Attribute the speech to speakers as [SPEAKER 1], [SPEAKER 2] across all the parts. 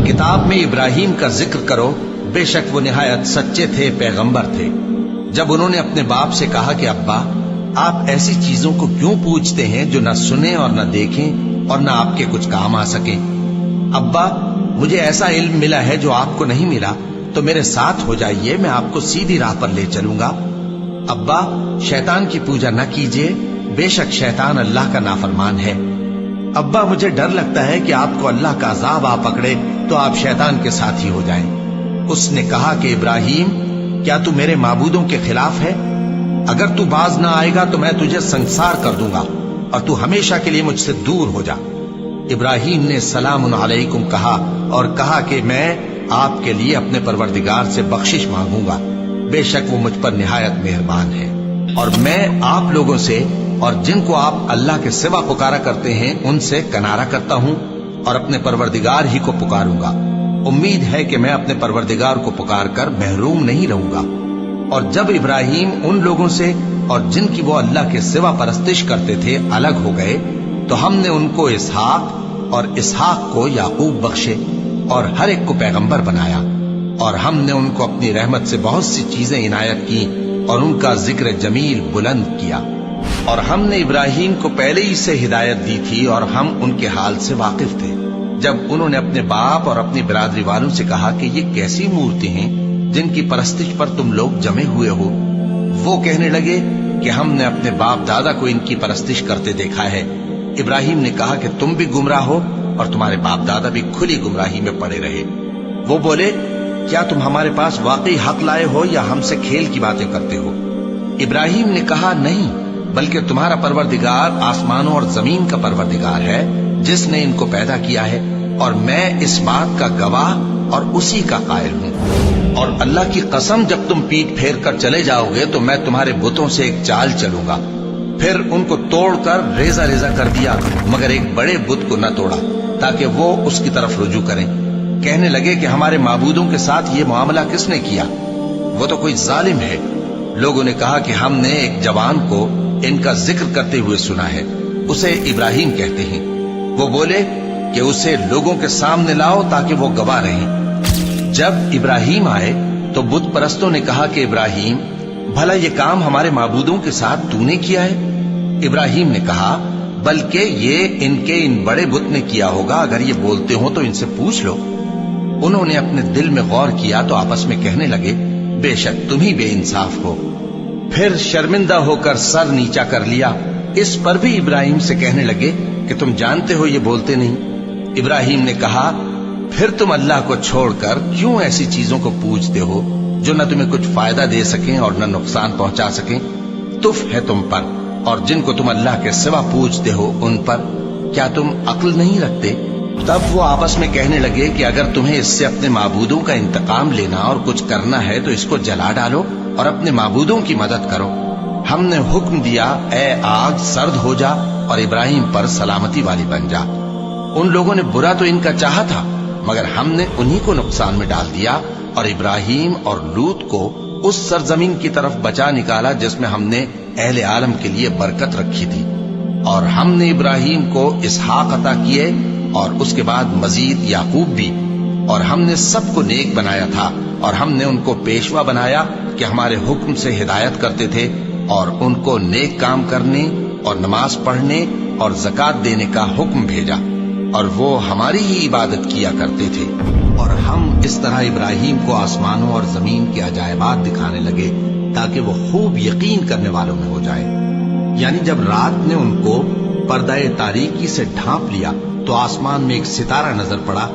[SPEAKER 1] किताब में इब्राहिम का जिक्र करो, बेशक वो निहायत सच्चे थे, पैगंबर थे। जब उन्होंने अपने बाप से कहा कि अब्बा, आप ऐसी चीजों को क्यों पूछते हैं जो न सुने और न देखें और न आपके कुछ काम आ सके। अब्बा, मुझे ऐसा इल्म मिला है जो आपको नहीं मिला, तो मेरे साथ हो जाइए, मैं आपको सीधी राह पर ले चलूंगा। अब्बा, शैतान की पूजा न कीजिए, बेशक शैतान अल्लाह का नाफरमान है। अब्बा, मुझे डर लगता है कि आपको अल्लाह का अजाब आ पकड़े तो आप शैतान के साथ ही हो जाएं। उसने कहा कि इब्राहिम, क्या तू मेरे माबूदों के खिलाफ है? अगर तू बाज ना आएगा तो मैं तुझे संसार कर दूंगा और तू हमेशा के लिए मुझसे दूर हो जा। इब्राहिम ने सलामुन अलैकुम कहा और कहा कि मैं आपके लिए अपने परवरदिगार से बख्शिश मांगूंगा, बेशक वो मुझ पर निहायत मेहरबान है। और मैं आप लोगों से और जिनको आप अल्लाह के सिवा पुकारा करते हैं उनसे कनारा करता हूं और अपने परवरदिगार ही को पुकारूंगा। उम्मीद है कि मैं अपने परवरदिगार को पुकार कर महरूम नहीं रहूंगा। और जब इब्राहिम उन लोगों से और जिनकी वो अल्लाह के सिवा परस्तिश करते थे अलग हो गए, तो हमने उनको इसहाक और इसहाक को याकूब बख्शे और हर एक को पैगंबर बनाया। और हमने उनको अपनी रहमत से बहुत सी चीजें इनायत की और उनका जिक्र जमील बुलंद किया। और हमने इब्राहिम को पहले ही से हिदायत दी थी और हम उनके हाल से वाकिफ थे। जब उन्होंने अपने बाप और अपनी बिरादरी वालों से कहा कि ये कैसी मूर्ति हैं जिनकी परस्तिश पर तुम लोग जमे हुए हो, वो कहने लगे कि हमने अपने बाप दादा को इनकी परस्तिश करते देखा है। इब्राहिम ने कहा कि तुम भी गुमराह हो और तुम्हारे बाप दादा भी खुली गुमराही में पड़े रहे। वो बोले, क्या तुम हमारे पास वाकई हक लाए हो या हमसे खेल की बातें करते हो? इब्राहिम ने कहा, नहीं, बल्कि तुम्हारा परवरदिगार आसमानों और जमीन का परवरदिगार है जिसने इनको पैदा किया है, और मैं इस बात का गवाह और उसी का कायल हूं। और अल्लाह की कसम, जब तुम पीठ फेर कर चले जाओगे तो मैं तुम्हारे बुतों से एक चाल चलूंगा। फिर उनको तोड़कर रेजा रेजा कर दिया, मगर एक बड़े बुत को न तोड़ा ताकि वो उसकी तरफ रुजू करें। कहने लगे कि हमारे माबूदों के साथ ये मामला किसने किया? वो तो कोई जालिम है। लोगों ने कहा कि हमने एक जवान को इनका जिक्र करते हुए सुना है, उसे इब्राहिम कहते हैं। वो बोले कि उसे लोगों के सामने लाओ ताकि वो गवाह रहें। जब इब्राहिम आए तो बुत परस्तों ने कहा कि इब्राहिम, भला ये काम हमारे माबूदों के साथ तूने किया है? इब्राहिम ने कहा, बल्कि ये इनके इन बड़े बुत ने किया होगा। अगर ये बोलते हो तो इनसे पूछ लो। उन्होंने अपने दिल में गौर किया तो आपस में कहने लगे, बेशक तुम ही बेइंसाफ हो। फिर शर्मिंदा होकर सर नीचा कर लिया। इस पर भी इब्राहिम से कहने लगे कि तुम जानते हो ये बोलते नहीं। इब्राहिम ने कहा, फिर तुम अल्लाह को छोड़कर क्यों ऐसी चीजों को पूछते हो जो न तुम्हें कुछ फायदा दे सकें और न नुकसान पहुंचा सकें? तुफ है तुम पर और जिनको तुम अल्लाह के सिवा पूछते हो उन पर। क्या तुम अक्ल नहीं रखते? तब वो आपस में कहने लगे कि अगर तुम्हें इससे अपने माबूदों का इंतकाम लेना और कुछ करना है तो इसको जला डालो और अपने माबूदों की मदद करो। हमने हुक्म दिया, ए आग सर्द हो जा और इब्राहिम पर सलामती वाली बन जा। उन लोगों ने बुरा तो इनका चाहा था, मगर हमने उन्हीं को नुकसान में डाल दिया और इब्राहिम और लूत को उस सरजमीन की तरफ बचा निकाला जिसमें हमने अहले आलम के लिए बरकत रखी थी। और हमने इब्राहिम को इसहाक अता किए और उसके बाद मजीद याकूब भी। और हमने सबको नेक बनाया था और हमने उनको पेशवा बनाया कि हमारे हुक्म से हिदायत करते थे और उनको नेक काम करने और नमाज पढ़ने और ज़कात देने का हुक्म भेजा, और वो हमारी ही इबादत किया करते थे। और हम इस तरह इब्राहिम को आसमानों और जमीन के अजायबात दिखाने लगे ताकि वो खूब यकीन करने वालों में हो जाए। यानी जब रात ने उनको पर्दाए तारीकी से ढांप लिया तो आसमान में एक सितारा नजर पड़ा।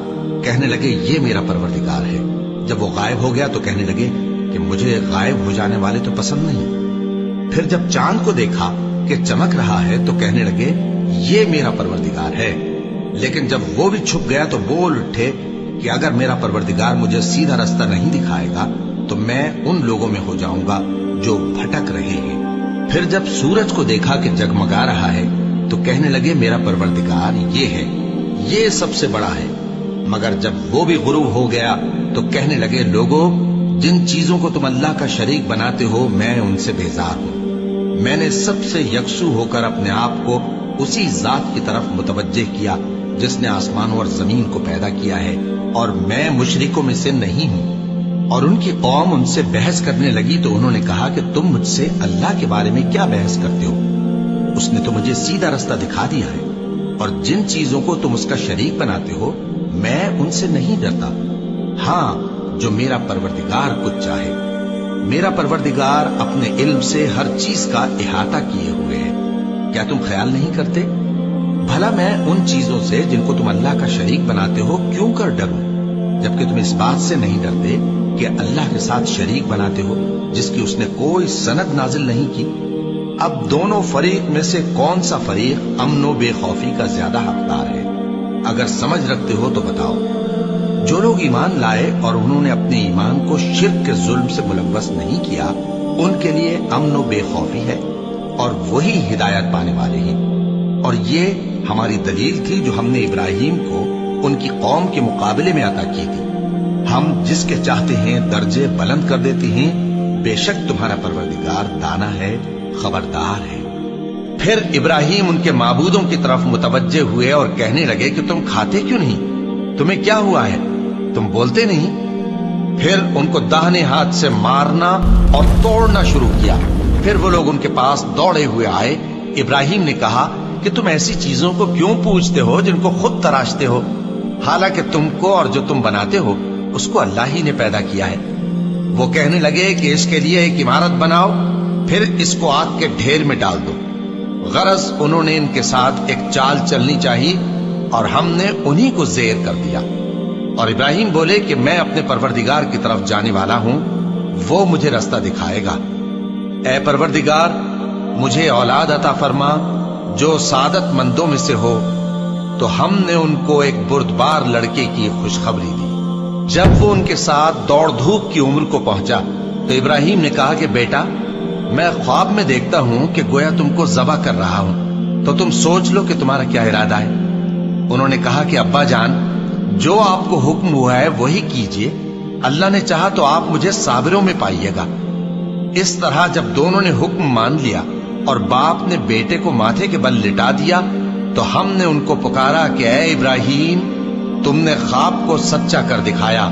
[SPEAKER 1] कहने लगे, ये मेरा परवरदिगार है। जब वो गायब हो गया तो कहने लगे कि मुझे गायब हो जाने वाले तो पसंद नहीं। फिर जब चांद को देखा कि चमक रहा है तो कहने लगे, ये मेरा परवरदिगार है। लेकिन जब वो भी छुप गया तो बोल उठे कि अगर मेरा परवरदिगार मुझे सीधा रास्ता नहीं दिखाएगा तो मैं उन लोगों में हो जाऊंगा जो भटक रहे हैं। फिर जब सूरज को देखा कि जगमगा रहा है तो कहने लगे, मेरा परवरदिगार ये है, ये सबसे बड़ा है। मगर जब वो भी गुरूब हो गया तो कहने लगे, लोगों, जिन चीजों को तुम अल्लाह का शरीक बनाते हो मैं उनसे बेजार हूं। मैंने सबसे यकसू होकर अपने आप को उसी जात की तरफ मुतवज्जे किया जिसने आसमानों और जमीन को पैदा किया है اور میں مشرکوں میں سے نہیں ہوں۔ اور ان کی قوم ان سے بحث کرنے لگی تو انہوں نے کہا کہ تم مجھ سے اللہ کے بارے میں کیا بحث کرتے ہو؟ اس نے تو مجھے سیدھا رستہ دکھا دیا ہے، اور جن چیزوں کو تم اس کا شریک بناتے ہو میں ان سے نہیں ڈرتا، ہاں جو میرا پروردگار کچھ چاہے۔ میرا پروردگار اپنے علم سے ہر چیز کا احاطہ کیے ہوئے ہے۔ کیا تم خیال نہیں کرتے؟ بھلا میں ان چیزوں سے جن کو تم اللہ کا شریک بناتے ہو کیوں کر ڈروں، جبکہ تم اس بات سے نہیں ڈرتے کہ اللہ کے ساتھ شریک بناتے ہو جس کی اس نے کوئی سند نازل نہیں کی۔ اب دونوں فریق میں سے کون سا فریق امن و بے خوفی کا زیادہ حقدار ہے؟ اگر سمجھ رکھتے ہو تو بتاؤ۔ جو لوگ ایمان لائے اور انہوں نے اپنے ایمان کو شرک کے ظلم سے ملوث نہیں کیا، ان کے لیے امن و بے خوفی ہے، اور وہی ہدایت پانے والے ہیں۔ اور یہ ہماری دلیل تھی جو ہم نے ابراہیم کو ان کی قوم کے مقابلے میں عطا کی تھی۔ ہم جس کے چاہتے ہیں درجے بلند کر دیتے ہیں، بے شک تمہارا پروردگار دانا ہے، خبردار ہے۔ پھر ابراہیم ان کے معبودوں کی طرف متوجہ ہوئے اور کہنے لگے کہ تم کھاتے کیوں نہیں؟ تمہیں کیا ہوا ہے؟ تم بولتے نہیں؟ پھر ان کو داہنے ہاتھ سے مارنا اور توڑنا شروع کیا۔ پھر وہ لوگ ان کے پاس دوڑے ہوئے آئے۔ ابراہیم نے کہا کہ تم ایسی چیزوں کو کیوں پوجتے ہو جن کو خود تراشتے ہو، حالانکہ تم کو اور جو تم بناتے ہو اس کو اللہ ہی نے پیدا کیا ہے۔ وہ کہنے لگے کہ اس کے لیے ایک عمارت بناؤ، پھر اس کو آگ کے ڈھیر میں ڈال دو۔ غرض انہوں نے ان کے ساتھ ایک چال چلنی چاہیے، اور ہم نے انہی کو زیر کر دیا۔ اور ابراہیم بولے کہ میں اپنے پروردگار کی طرف جانے والا ہوں، وہ مجھے رستہ دکھائے گا۔ اے پروردگار، مجھے اولاد عطا فرما جو سعادت مندوں میں سے ہو۔ تو ہم نے ان کو ایک بردبار لڑکے کی خوشخبری دی۔ جب وہ ان کے ساتھ دوڑ دھوپ کی عمر کو پہنچا تو ابراہیم نے کہا کہ بیٹا، میں خواب میں دیکھتا ہوں کہ گویا تم کو ذبح کر رہا ہوں، تو تم سوچ لو کہ تمہارا کیا ارادہ ہے۔ انہوں نے کہا کہ ابا جان، جو آپ کو حکم ہوا ہے وہی کیجئے، اللہ نے چاہا تو آپ مجھے صابروں میں پائیے گا۔ اس طرح جب دونوں نے حکم مان لیا اور باپ نے بیٹے کو ماتھے کے بل لٹا دیا تو ہم نے ان کو پکارا کہ اے ابراہیم، تم نے خواب کو سچا کر دکھایا،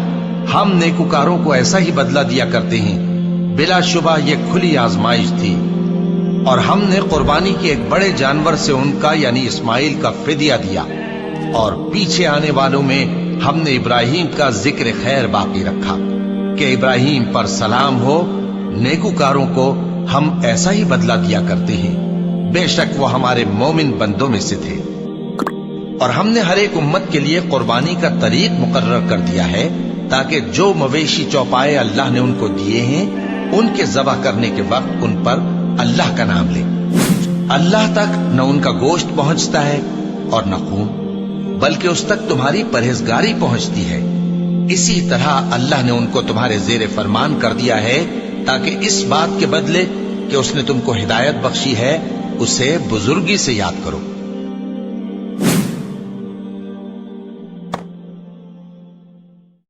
[SPEAKER 1] ہم نیکوکاروں کو ایسا ہی بدلہ دیا کرتے ہیں۔ بلا شبہ یہ کھلی آزمائش تھی، اور ہم نے قربانی کے ایک بڑے جانور سے ان کا یعنی اسماعیل کا فدیہ دیا، اور پیچھے آنے والوں میں ہم نے ابراہیم کا ذکر خیر باقی رکھا کہ ابراہیم پر سلام ہو، نیکوکاروں کو ہم ایسا ہی بدلہ دیا کرتے ہیں، بے شک وہ ہمارے مومن بندوں میں سے تھے۔ اور ہم نے ہر ایک امت کے لیے قربانی کا طریق مقرر کر دیا ہے، تاکہ جو مویشی چوپائے اللہ نے ان کو دیے ہیں ان کے ذبح کرنے کے وقت ان پر اللہ کا نام لے۔ اللہ تک نہ ان کا گوشت پہنچتا ہے اور نہ خون، بلکہ اس تک تمہاری پرہیزگاری پہنچتی ہے۔ اسی طرح اللہ نے ان کو تمہارے زیر فرمان کر دیا ہے، تاکہ اس بات کے بدلے کہ اس نے تم کو ہدایت بخشی ہے اسے بزرگی سے یاد کرو۔